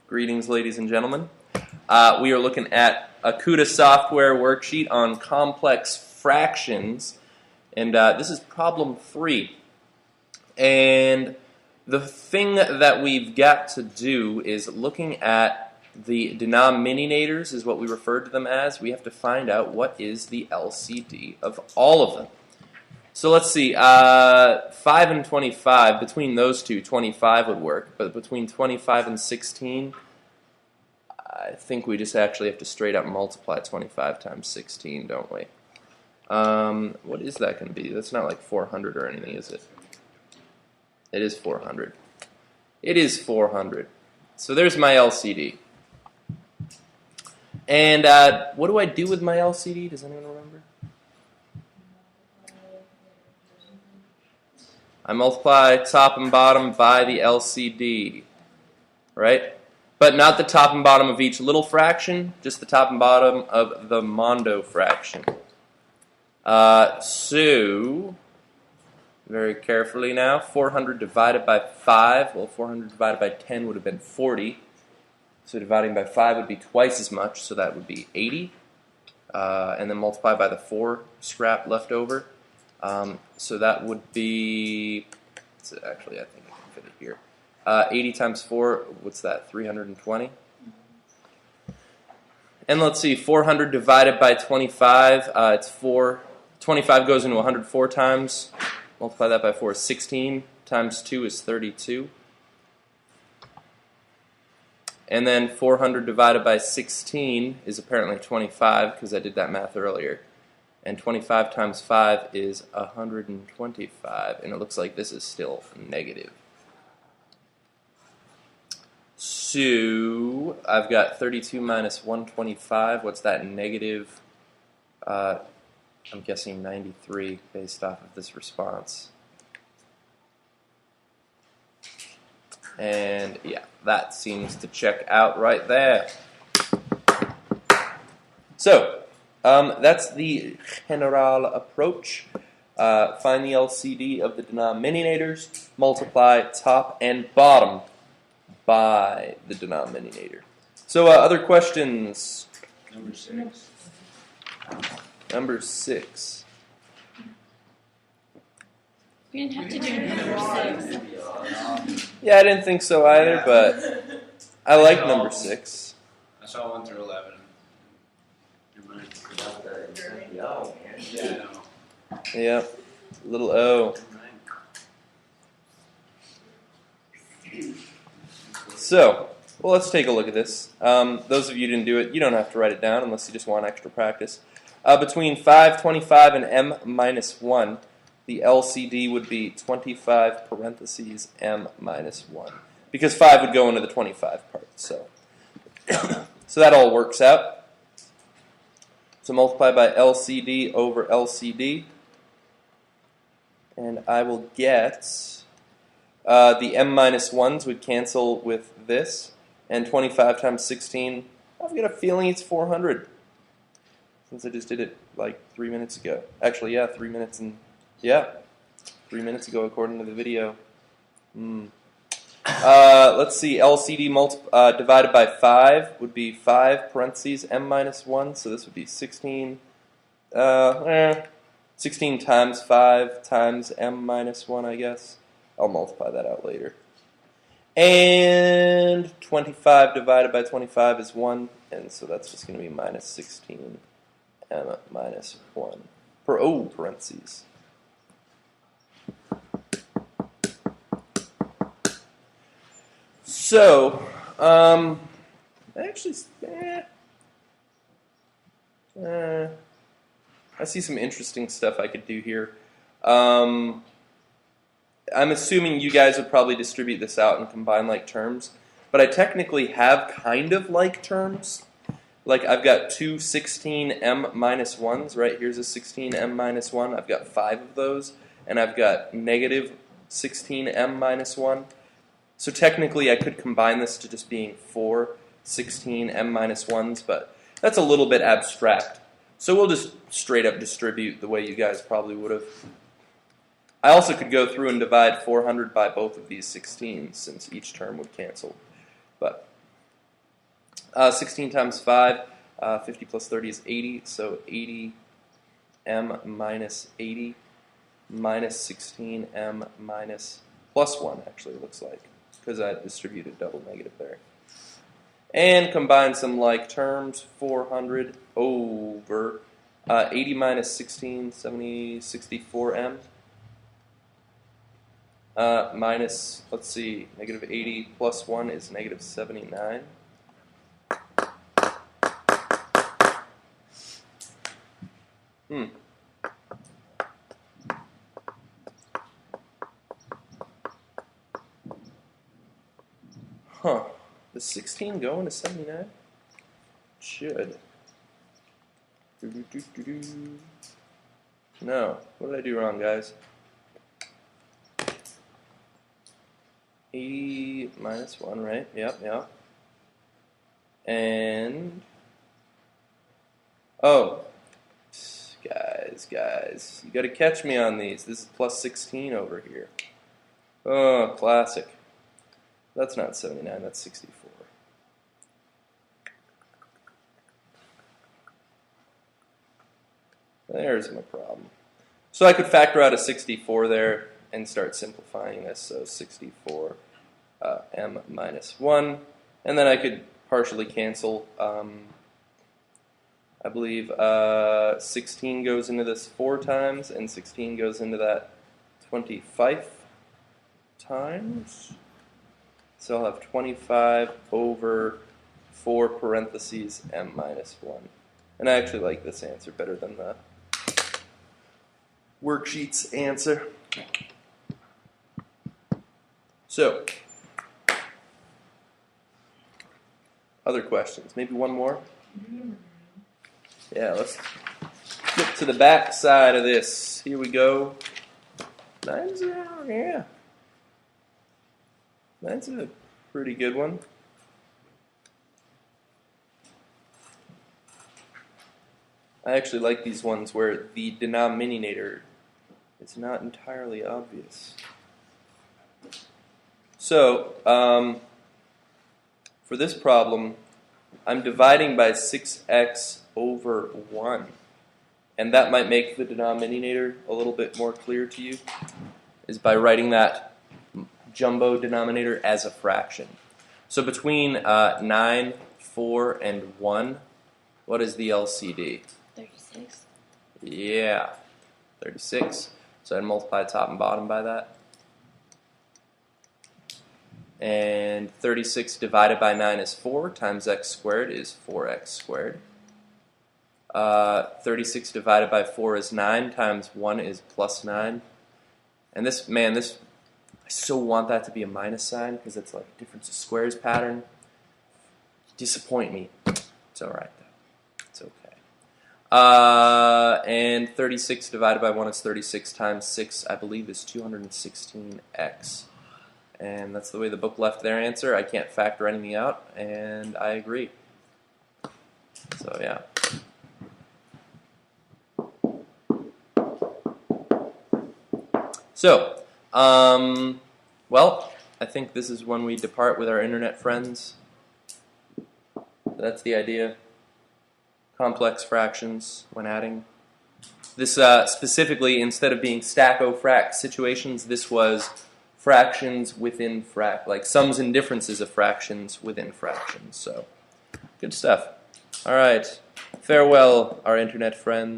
Greetings, ladies and gentlemen. We are looking at a Kuta software worksheet on complex fractions, and this is problem 3. And the thing that we've got to do is looking at the denominators, is what we refer to them as. We have to find out what is the LCD of all of them. So let's see, 5 and 25, between those two, 25 would work, but between 25 and 16, I think we just actually have to straight up multiply 25 times 16, don't we? What is that going to be? That's not like 400 or anything, is it? It is 400. It is 400. So there's my LCD. And what do I do with my LCD? Does anyone remember? I multiply top and bottom by the LCD, right? But not the top and bottom of each little fraction, just the top and bottom of the mondo fraction. So, very carefully now, 400 divided by 5, well, 400 divided by 10 would have been 40. So dividing by 5 would be twice as much, so that would be 80. And then multiply by the 4 scrap left over. So that would be, actually I think I can fit it here. 80 times 4, what's that, 320? And let's see, 400 divided by 25, it's 4. 25 goes into 104 times. Multiply that by 4 is 16. Times 2 is 32. And then 400 divided by 16 is apparently 25, because I did that math earlier. And 25 times 5 is 125, and it looks like this is still negative. So I've got 32 minus 125. What's that, negative? I'm guessing 93 based off of this response. And yeah, that seems to check out right there. So, that's the general approach. Find the LCD of the denominators, multiply top and bottom by the denominator. So, other questions? Number 6. Number 6. We didn't have to do number 6. Yeah, I didn't think so either, but I like number 6. I saw 1 through 11. Yeah, Yeah, I know. Yep, little O. So, well, let's take a look at this. Those of you who didn't do it, you don't have to write it down unless you just want extra practice. Between 5, 25, and m minus 1, the LCD would be 25 parentheses m minus 1. Because 5 would go into the 25 part. So, so that all works out. So multiply by LCD over LCD. And I will get the m minus 1s would cancel with this. And 25 times 16, I've got a feeling it's 400. Since I just did it like 3 minutes ago. Actually, yeah, 3 minutes and... Yeah, 3 minutes ago according to the video. Let's see, LCD divided by 5 would be 5 parentheses m minus 1, so this would be 16. 16 times 5 times m minus 1, I guess. I'll multiply that out later. And 25 divided by 25 is 1, and so that's just going to be minus 16 m minus 1. Parentheses. So, actually, I see some interesting stuff I could do here. I'm assuming you guys would probably distribute this out and combine like terms, but I technically have kind of like terms. Like I've got two 16m minus 1s, right? Here's a 16m minus 1. I've got 5 of those, and I've got negative 16m minus 1. So technically I could combine this to just being 4 16m minus 1s, but that's a little bit abstract. So we'll just straight up distribute the way you guys probably would have. I also could go through and divide 400 by both of these 16s, since each term would cancel. But 16 times 5, 50 plus 30 is 80, so 80m minus 80 minus 16m minus plus 1, actually, it looks like, because I distributed double negative there. And combine some like terms, 400 over 80 minus 16, 70, 64m. Minus, let's see, negative 80 plus 1 is negative 79. Huh. Does 16 go into 79? Should. No. What did I do wrong, guys? 80 minus 1, right? Yep. And... oh. Guys. You gotta catch me on these. This is plus 16 over here. Oh, classic. That's not 79, that's 64. There's my problem. So I could factor out a 64 there and start simplifying this. So 64 m minus 1. And then I could partially cancel. I believe 16 goes into this 4 times, and 16 goes into that 25 times. So I'll have 25 over 4 parentheses m minus 1. And I actually like this answer better than the worksheet's answer. So, other questions? Maybe one more? Yeah, let's flip to the back side of this. Here we go. That's a pretty good one. I actually like these ones where the denominator is not entirely obvious. So, for this problem, I'm dividing by 6x over 1. And that might make the denominator a little bit more clear to you, is by writing that jumbo denominator as a fraction. So between 9, 4, and 1, what is the LCD? 36. Yeah, 36. So I'd multiply top and bottom by that. And 36 divided by 9 is 4, times x squared is 4x squared. 36 divided by 4 is 9, times 1 is plus 9. And this, I so want that to be a minus sign because it's like a difference of squares pattern. Disappoint me. It's alright though. It's okay. And 36 divided by 1 is 36 times 6, I believe, is 216x. And that's the way the book left their answer. I can't factor anything out, and I agree. So, yeah. So, well, I think this is when we depart with our internet friends. That's the idea. Complex fractions when adding. This specifically, instead of being stack-o-frac situations, this was fractions within like sums and differences of fractions within fractions. So, good stuff. All right. Farewell, our internet friends.